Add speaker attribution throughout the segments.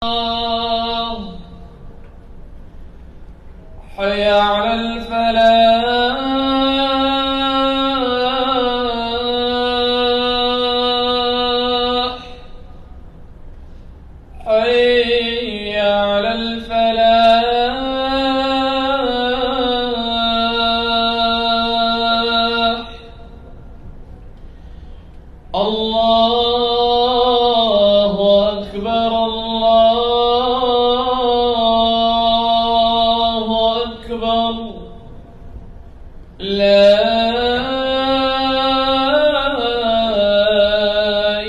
Speaker 1: حي على الفلاح حي على الفلاح الله أكبر الله أكبر لا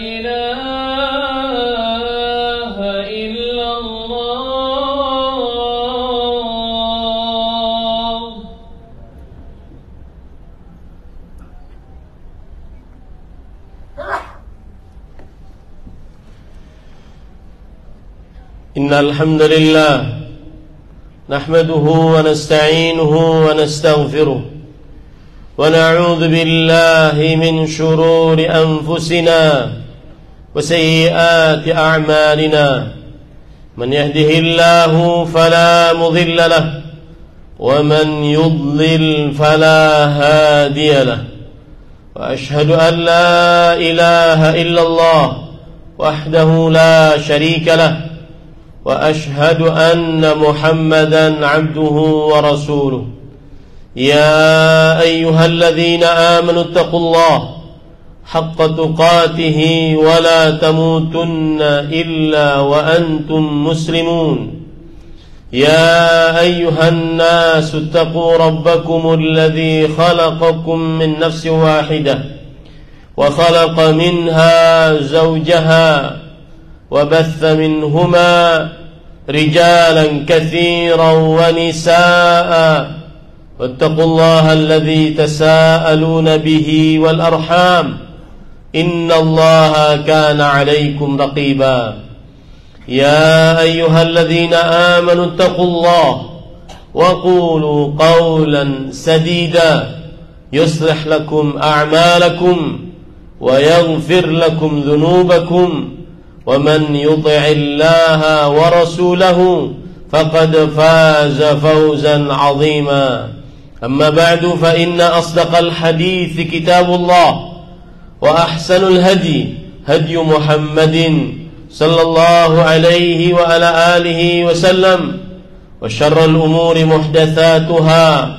Speaker 1: إله إلا الله.
Speaker 2: إن الحمد لله نحمده ونستعينه ونستغفره ونعوذ بالله من شرور أنفسنا وسيئات أعمالنا من يهده الله فلا مضل له ومن يضلل فلا هادي له وأشهد أن لا إله إلا الله وحده لا شريك له وأشهد أن محمدا عبده ورسوله. يا أيها الذين آمنوا اتقوا الله حق تقاته ولا تموتن إلا وأنتم مسلمون. يا أيها الناس اتقوا ربكم الذي خلقكم من نفس واحدة وخلق منها زوجها وبث منهما رجالا كثيرا ونساء واتقوا الله الذي تساءلون به والأرحام إن الله كان عليكم رقيبا. يا أيها الذين آمنوا اتقوا الله وقولوا قولا سديدا يصلح لكم أعمالكم ويغفر لكم ذنوبكم ومن يطع الله ورسوله فقد فاز فوزا عظيما. أما بعد فإن أصدق الحديث كتاب الله وأحسن الهدي هدي محمد صلى الله عليه وعلى آله وسلم وشر الأمور محدثاتها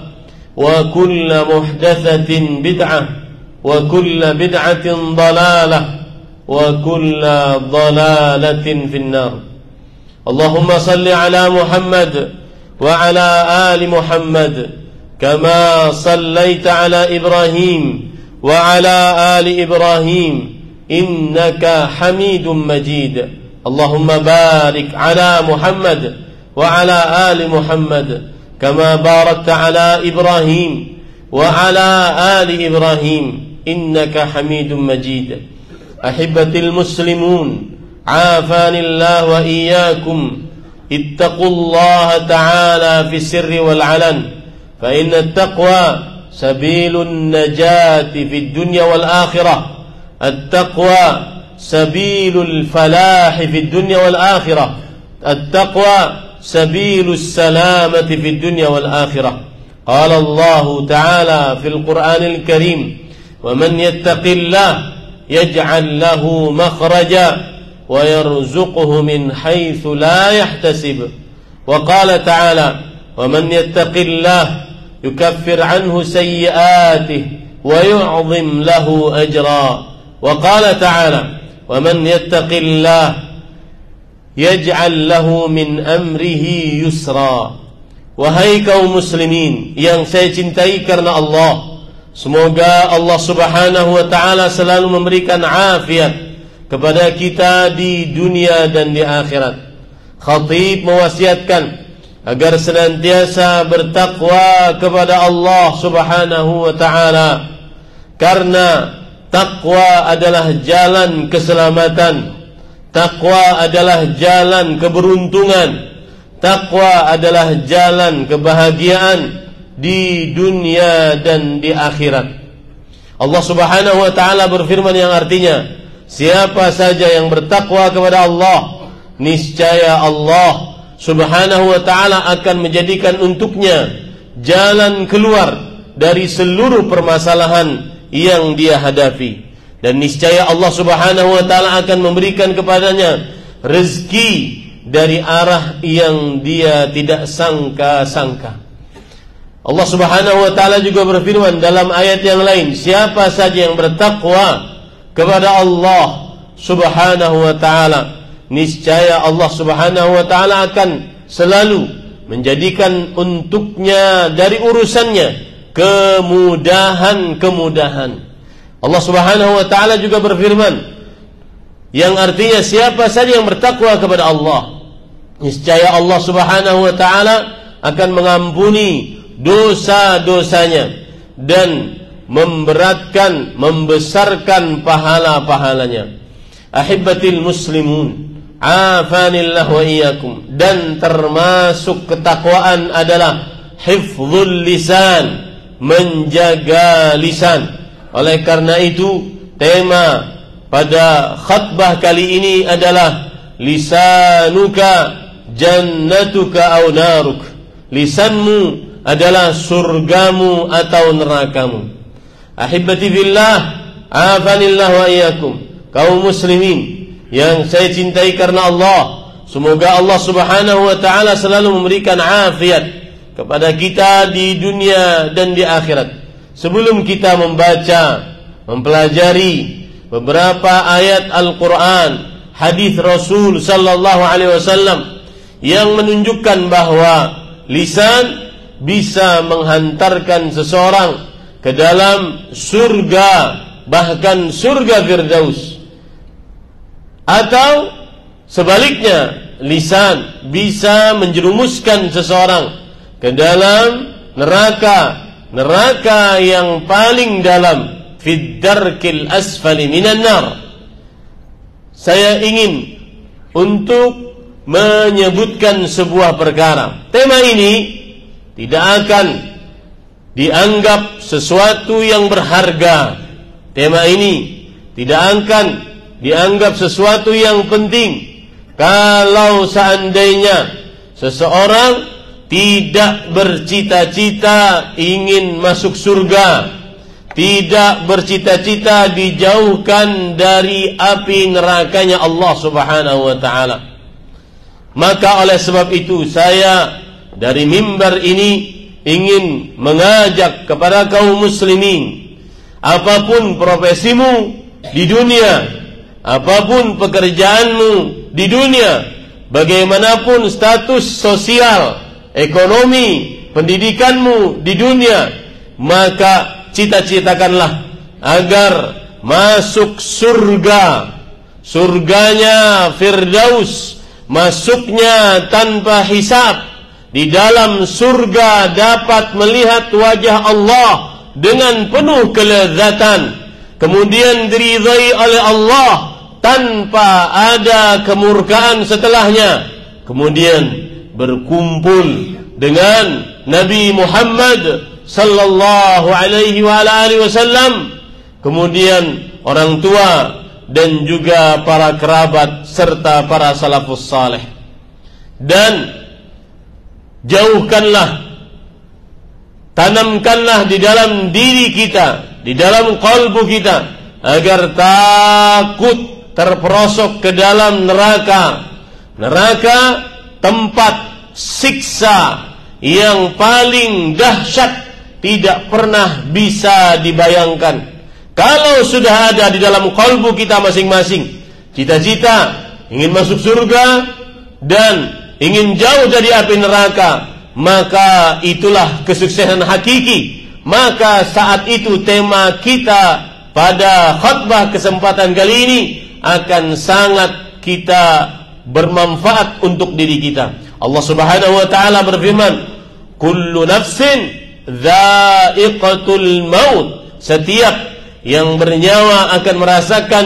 Speaker 2: وكل محدثة بدعة وكل بدعة ضلالة وكل ضلالة في النار. اللهم صل على محمد وعلى آل محمد كما صليت على إبراهيم وعلى آل إبراهيم إنك حميد مجيد. اللهم بارك على محمد وعلى آل محمد كما باركت على إبراهيم وعلى آل إبراهيم إنك حميد مجيد. أحبتي المسلمون عافاني الله وإياكم اتقوا الله تعالى في السر والعلن فإن التقوى سبيل النجاة في الدنيا والآخرة. التقوى سبيل الفلاح في الدنيا والآخرة. التقوى سبيل السلامة في الدنيا والآخرة. قال الله تعالى في القرآن الكريم ومن يتق الله يجعل له مخرجا ويرزقه من حيث لا يحتسب. وقال تعالى ومن يتق الله يكفر عنه سيئاته ويعظم له أجرا. وقال تعالى ومن يتق الله يجعل له من أمره يسرا. Wahai kaum muslimin yang saya cintai karena Allah, semoga Allah subhanahu wa ta'ala selalu memberikan afiat kepada kita di dunia dan di akhirat. Khatib mewasiatkan agar senantiasa bertakwa kepada Allah subhanahu wa ta'ala, karena takwa adalah jalan keselamatan, takwa adalah jalan keberuntungan, takwa adalah jalan kebahagiaan di dunia dan di akhirat. Allah subhanahu wa ta'ala berfirman yang artinya, siapa saja yang bertakwa kepada Allah niscaya Allah Subhanahu wa ta'ala akan menjadikan untuknya jalan keluar dari seluruh permasalahan yang dia hadapi. Dan niscaya Allah Subhanahu wa ta'ala akan memberikan kepadanya rezeki dari arah yang dia tidak sangka-sangka. Allah Subhanahu wa ta'ala juga berfirman dalam ayat yang lain, siapa saja yang bertakwa kepada Allah Subhanahu wa ta'ala, niscaya Allah Subhanahu wa ta'ala akan selalu menjadikan untuknya dari urusannya kemudahan-kemudahan. Allah Subhanahu wa ta'ala juga berfirman yang artinya siapa saja yang bertakwa kepada Allah, niscaya Allah Subhanahu wa ta'ala akan mengampuni dosa-dosanya dan membesarkan pahala-pahalanya. Ahibbatil muslimun, afanillah wa iyyakum. Dan termasuk ketakwaan adalah hifdzul lisan, menjaga lisan. Oleh karena itu, tema pada khutbah kali ini adalah lisanuka jannatuka au naruk. Lisanmu adalah surgamu atau nerakamu. Ahibbati fillah, afanillah wa iyyakum. Kaum muslimin yang saya cintai karena Allah, semoga Allah Subhanahu wa ta'ala selalu memberikan afiat kepada kita di dunia dan di akhirat. Sebelum kita membaca, mempelajari beberapa ayat Al-Quran, hadis Rasul sallallahu alaihi wasallam yang menunjukkan bahwa lisan bisa menghantarkan seseorang ke dalam surga, bahkan surga Firdaus. Atau sebaliknya, lisan bisa menjerumuskan seseorang ke dalam neraka yang paling dalam, fid darkil asfali minan nar. Saya ingin untuk menyebutkan sebuah perkara. Tema ini tidak akan dianggap sesuatu yang berharga. Tema ini tidak akan dianggap sesuatu yang penting kalau seandainya seseorang tidak bercita-cita ingin masuk surga, tidak bercita-cita dijauhkan dari api nerakanya Allah Subhanahu wa ta'ala. Maka oleh sebab itu saya dari mimbar ini ingin mengajak kepada kaum muslimin, apapun profesimu di dunia, apapun pekerjaanmu di dunia, bagaimanapun status sosial, ekonomi, pendidikanmu di dunia, maka cita-citakanlah agar masuk surga, surganya Firdaus, masuknya tanpa hisab. Di dalam surga dapat melihat wajah Allah dengan penuh kelezatan, kemudian diridhai oleh Allah tanpa ada kemurkaan setelahnya, kemudian berkumpul dengan Nabi Muhammad sallallahu alaihi wa alihi wasallam, kemudian orang tua dan juga para kerabat serta para salafus saleh. Dan jauhkanlah, tanamkanlah di dalam diri kita, di dalam qalbu kita, agar takut terperosok ke dalam neraka. Neraka tempat siksa yang paling dahsyat, tidak pernah bisa dibayangkan. Kalau sudah ada di dalam qalbu kita masing-masing cita-cita ingin masuk surga dan ingin jauh dari api neraka, maka itulah kesuksesan hakiki. Maka saat itu tema kita pada khutbah kesempatan kali ini akan sangat kita bermanfaat untuk diri kita. Allah Subhanahu wa ta'ala berfirman, kullu nafsin dha'iqatul maut. Setiap yang bernyawa akan merasakan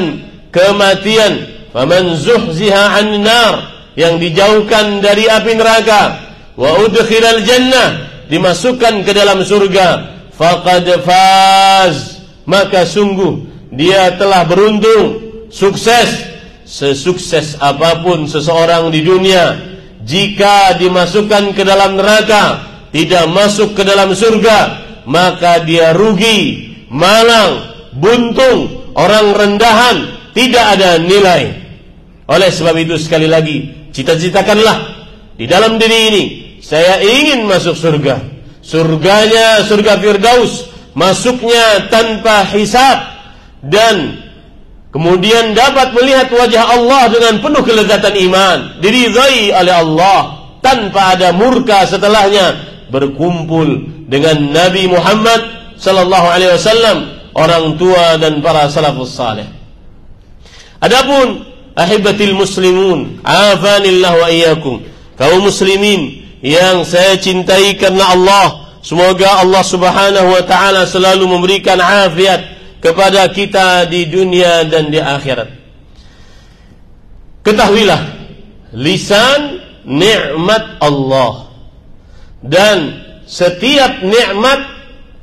Speaker 2: kematian. Faman zuhziha 'anil nar, yang dijauhkan dari api neraka, wa udkhilal jannah, dimasukkan ke dalam surga, faqad faz, maka sungguh dia telah beruntung, sukses. sesukses apapun seseorang di dunia, jika dimasukkan ke dalam neraka, tidak masuk ke dalam surga, maka dia rugi, malang, buntung, orang rendahan, tidak ada nilai. Oleh sebab itu sekali lagi, cita-citakanlah di dalam diri ini, saya ingin masuk surga. Surganya surga Firdaus, masuknya tanpa hisab, dan kemudian dapat melihat wajah Allah dengan penuh kelezatan iman, diridhai oleh Allah tanpa ada murka setelahnya, berkumpul dengan Nabi Muhammad sallallahu alaihi wasallam, orang tua dan para salafus saleh. Adapun ahibatil muslimun, afanillah wa iyyakum, kaum muslimin yang saya cintai karena Allah, semoga Allah Subhanahu wa taala selalu memberikan afiat kepada kita di dunia dan di akhirat. Ketahuilah, lisan nikmat Allah, dan setiap nikmat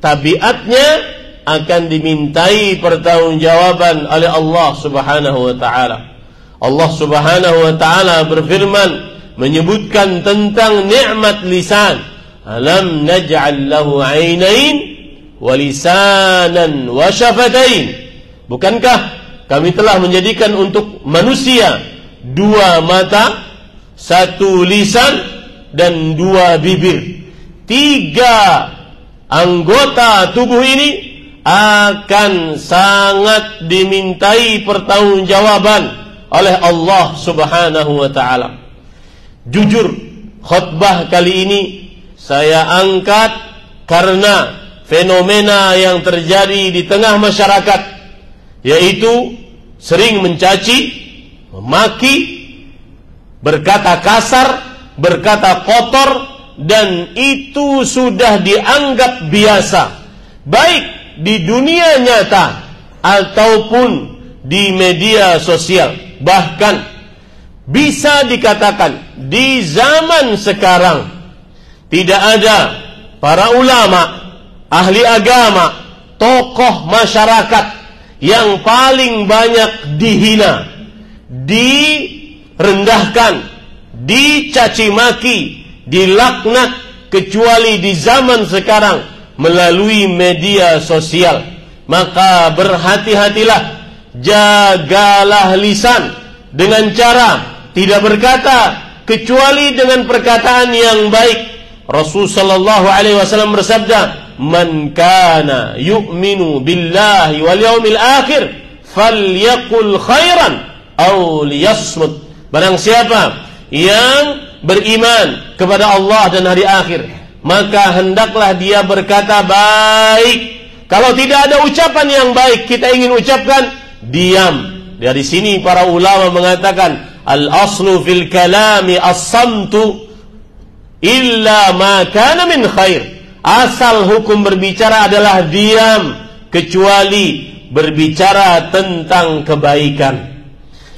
Speaker 2: tabiatnya akan dimintai pertanggungjawaban oleh Allah Subhanahu wa taala. Allah Subhanahu wa taala berfirman menyebutkan tentang nikmat lisan, alam naj'al lahu 'ainain wa lisanan wa syafatain. Bukankah kami telah menjadikan untuk manusia 2 mata, 1 lisan, dan 2 bibir. 3 anggota tubuh ini akan sangat dimintai pertanggungjawaban oleh Allah Subhanahu wa taala. Jujur, khutbah kali ini saya angkat karena fenomena yang terjadi di tengah masyarakat, yaitu sering mencaci, memaki, berkata kasar, berkata kotor, dan itu sudah dianggap biasa, baik di dunia nyata ataupun di media sosial. Bahkan bisa dikatakan di zaman sekarang tidak ada para ulama, ahli agama, tokoh masyarakat yang paling banyak dihina, direndahkan, dicaci maki, dilaknat, kecuali di zaman sekarang melalui media sosial. Maka berhati-hatilah, jagalah lisan dengan cara tidak berkata kecuali dengan perkataan yang baik. Rasul sallallahu alaihi wasallam bersabda, "Man kana yu'minu billahi wal yawmil akhir falyaqul khairan aw liyasmut." Barang siapa yang beriman kepada Allah dan hari akhir, maka hendaklah dia berkata baik. Kalau tidak ada ucapan yang baik kita ingin ucapkan, diam. Dari sini para ulama mengatakan al-aslu fil kalami as-samtu illa ma kana min khair. Asal hukum berbicara adalah diam, kecuali berbicara tentang kebaikan.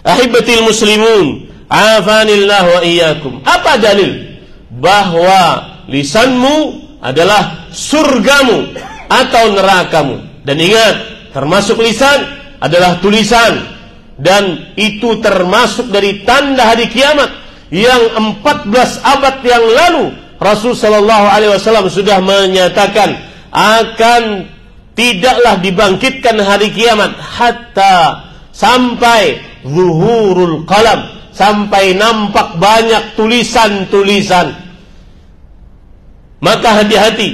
Speaker 2: Ahibatil muslimun, afanillah wa iyyakum. Apa dalil bahwa lisanmu adalah surgamu atau nerakamu? Dan ingat, termasuk lisan adalah tulisan, dan itu termasuk dari tanda hari kiamat yang 14 abad yang lalu Rasul sallallahu alaihi wasallam sudah menyatakan akan tidaklah dibangkitkan hari kiamat hatta sampai zuhurul qalam, sampai nampak banyak tulisan-tulisan. Maka hati-hati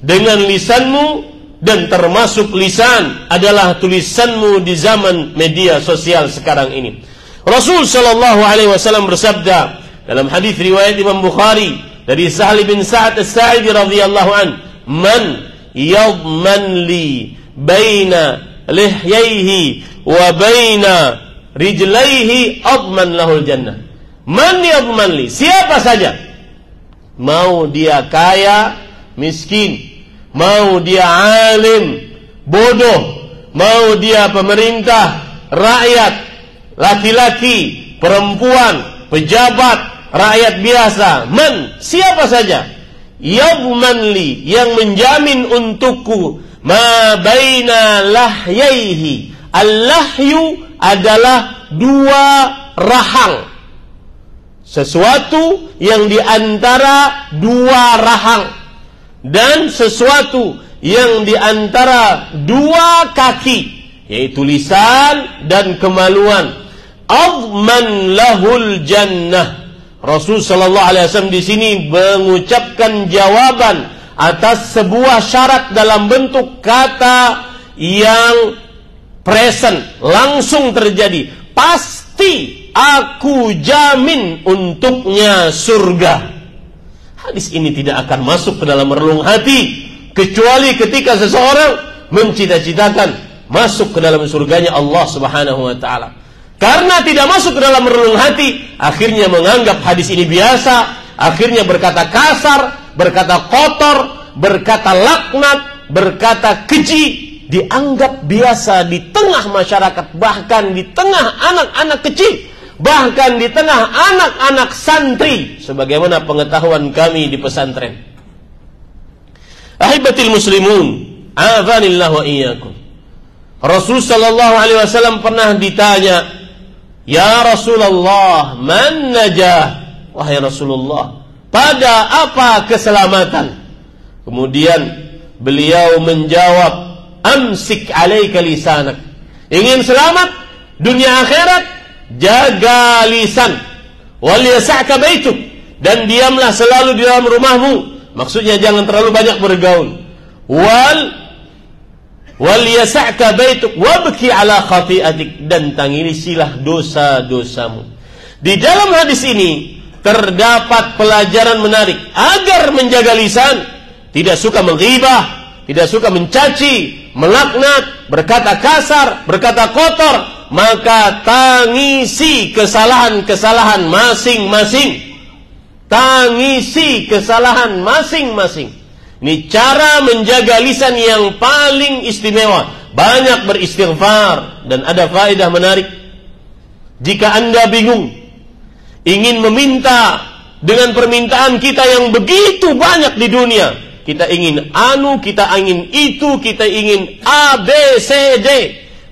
Speaker 2: dengan lisanmu, dan termasuk lisan adalah tulisanmu di zaman media sosial sekarang ini. Rasul sallallahu alaihi wasallam bersabda dalam hadis riwayat Imam Bukhari dari Sahal bin Sa'ad As-Sa'idi radhiyallahu an, "Man yadman li baina lihyaihi wa baina rijlaihi adman lahul jannah." Man yadman li, siapa saja, mau dia kaya, miskin, mau dia alim, bodoh, mau dia pemerintah, rakyat, laki-laki, perempuan, pejabat, rakyat biasa, man, siapa saja, yadman li, yang menjamin untukku, ma baina lahyaihi. Al-lahyu adalah dua rahang. Sesuatu yang di antara dua rahang dan sesuatu yang di antara dua kaki, yaitu lisan dan kemaluan. Adman lahul jannah. Rasul sallallahu alaihi wasallam di sini mengucapkan jawaban atas sebuah syarat dalam bentuk kata yang present, langsung terjadi. Pasti aku jamin untuknya surga. Hadis ini tidak akan masuk ke dalam relung hati kecuali ketika seseorang mencita-citakan masuk ke dalam surganya Allah Subhanahu wa taala. Karena tidak masuk ke dalam relung hati, akhirnya menganggap hadis ini biasa, akhirnya berkata kasar, berkata kotor, berkata laknat, berkata keji, dianggap biasa di tengah masyarakat, bahkan di tengah anak-anak kecil, bahkan di tengah anak-anak santri, sebagaimana pengetahuan kami di pesantren. Ahibatil muslimun, azanillah wa iyyakum. Rasul sallallahu alaihi wasallam pernah ditanya, "Ya Rasulullah, man najah?" Wahai Rasulullah, pada apa keselamatan? Kemudian beliau menjawab, "Amsik alaika lisanak." Ingin selamat dunia akhirat, jaga lisan. Wal yas'aka baituk, dan diamlah selalu di dalam rumahmu. Maksudnya jangan terlalu banyak bergaul. Wal yas'aka baituk wabki ala khati'atik, dan tangisilah dosa-dosamu. Di dalam hadis ini terdapat pelajaran menarik agar menjaga lisan, tidak suka menghibah, tidak suka mencaci, melaknat, berkata kasar, berkata kotor, maka tangisi kesalahan-kesalahan masing-masing. Tangisi kesalahan masing-masing. Ini cara menjaga lisan yang paling istimewa. Banyak beristighfar, dan ada faedah menarik. Jika Anda bingung, ingin meminta dengan permintaan kita yang begitu banyak di dunia, kita ingin anu, kita ingin itu, kita ingin A, B, C, D,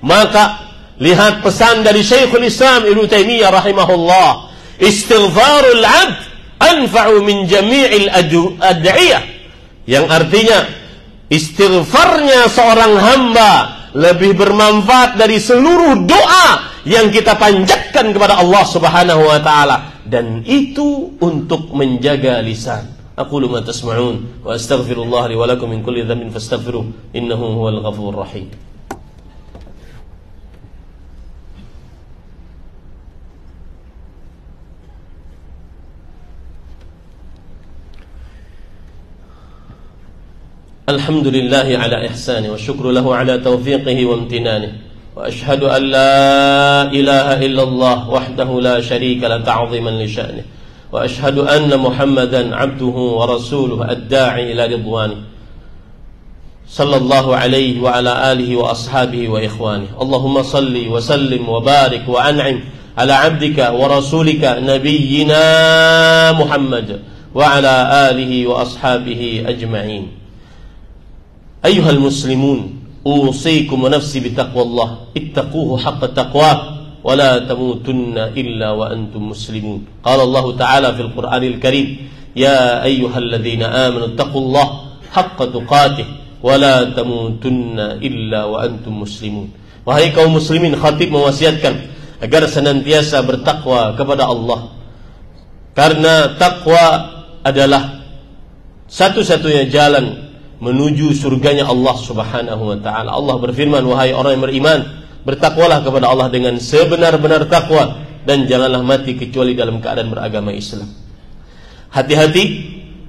Speaker 2: maka lihat pesan dari Syekhul Islam Ibnu Taimiyah rahimahullah, istighfarul abd anfa'u min jami'il ad'iyah, yang artinya istighfarnya seorang hamba lebih bermanfaat dari seluruh doa yang kita panjatkan kepada Allah Subhanahu wa taala, dan itu untuk menjaga lisan. Aqulu ma tasma'un wa astaghfirullah li wa lakum min kulli dhanbin fastaghfiruh innahu huwal ghafurur rahim. Alhamdulillahi ala ihsani wa syukru lahu ala taufiqihi wa imtinanihi, wa ashhadu an la ilaha illallah wahdahu la syarika la ta'ziman li sya'nihi, wa ashhadu anna Muhammadan abduhu wa rasuluhu ad-da'i ila ridwani sallallahu alaihi wa ala alihi wa ashabihi wa ikhwani. Allahumma salli wa sallim wa barik wa an'im ala abdika wa rasulika nabiyyina Muhammad wa ala alihi wa ashabihi ajma'in. Ayyuhal muslimun, usikum wa nafsi bitaqwallah, ittaquhu haqqa taqwah, wa la tamutunna illa wa antum muslimun. Qala Allah Ta'ala fil Qur'anil Karim, ya ayyuhalladzina amanu ittaqullaha haqqa tuqatih, wa la tamutunna illa wa antum muslimun. Wahai kaum muslimin, khatib mewasiatkan agar senantiasa bertakwa kepada Allah, karena takwa adalah satu-satunya jalan menuju surganya Allah Subhanahu wa ta'ala. Allah berfirman, wahai orang yang beriman, bertakwalah kepada Allah dengan sebenar-benar takwa, dan janganlah mati kecuali dalam keadaan beragama Islam. Hati-hati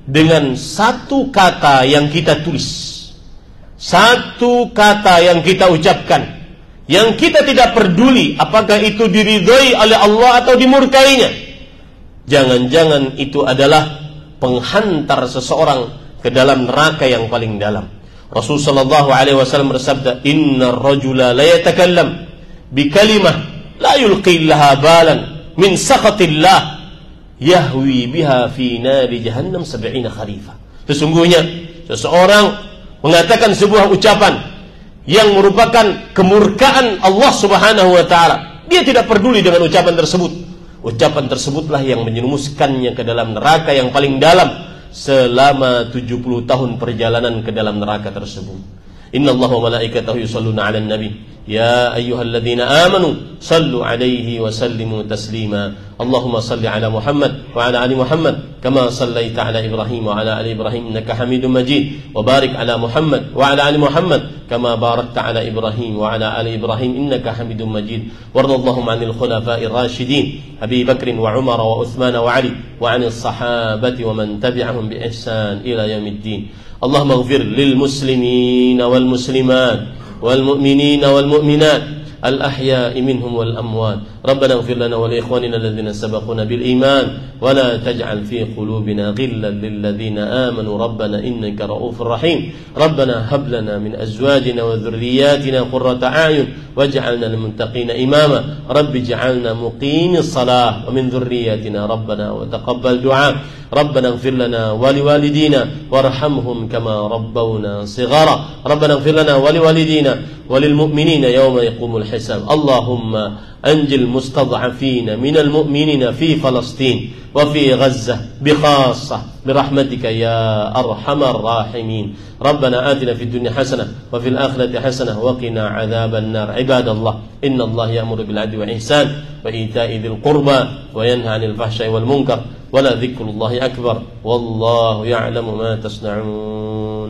Speaker 2: dengan satu kata yang kita tulis, satu kata yang kita ucapkan, yang kita tidak peduli apakah itu diridhoi oleh Allah atau dimurkainya. Jangan-jangan itu adalah penghantar seseorang ke dalam neraka yang paling dalam. Rasul sallallahu alaihi wasallam bersabda, "Innar rajula la yatakallam bi kalimah la yulqi laha balan min sakhatillah yahwi biha fi nari jahannam 70 kharifah." Sesungguhnya seseorang mengatakan sebuah ucapan yang merupakan kemurkaan Allah Subhanahu wa taala, Dia tidak peduli dengan ucapan tersebut. Ucapan tersebutlah yang menyerumuskannya ke dalam neraka yang paling dalam selama 70 tahun perjalanan ke dalam neraka tersebut. Innallaha wa malaikatahu yusholluna 'alan nabi. Ya ayyuhalladzina amanu sallu 'alaihi wa sallimu taslima. Allahumma salli 'ala Muhammad wa 'ala ali Muhammad kama sallaita 'ala Ibrahim wa 'ala ali Ibrahim innaka Hamidum Majid. Wa barik 'ala Muhammad wa 'ala ali Muhammad kama barakta 'ala Ibrahim wa 'ala ali Ibrahim innaka Hamidum Majid. Wardallahum 'anil khulafa'ir rasyidin Abi Bakr wa Umar wa Uthman wa Ali wa 'anil sahabati wa man tabi'ahum bi ihsan ila yaumiddin. Allahumma ighfir lil muslimin wal muslimat والمؤمنين والمؤمنات الأحياء منهم والأموات. ربنا اغفر لنا ولإخواننا الذين سبقونا بالإيمان ولا تجعل في قلوبنا غلا للذين آمنوا ربنا إنك رؤوف رحيم. ربنا هب لنا من أزواجنا وذرياتنا قرة أعين واجعلنا للمتقين إماما. رب اجعلنا مقيم الصلاة ومن ذرياتنا ربنا وتقبل دعاء. ربنا اغفر لنا ولوالدينا وارحمهم كما ربونا صغارا. ربنا اغفر لنا ولوالدينا وللمؤمنين يوم يقوم الحساب. اللهم أنجِ المستضعفين من المؤمنين في فلسطين وفي غزة بخاصة برحمتك يا أرحم الراحمين. ربنا آتنا في الدنيا حسنة وفي الآخرة حسنة وقنا عذاب النار. عباد الله إن الله يأمر بالعدل والإحسان وإيتاء ذي القربى وينهى عن الفحشاء والمنكر ولذكر الله أكبر والله يعلم ما تصنعون.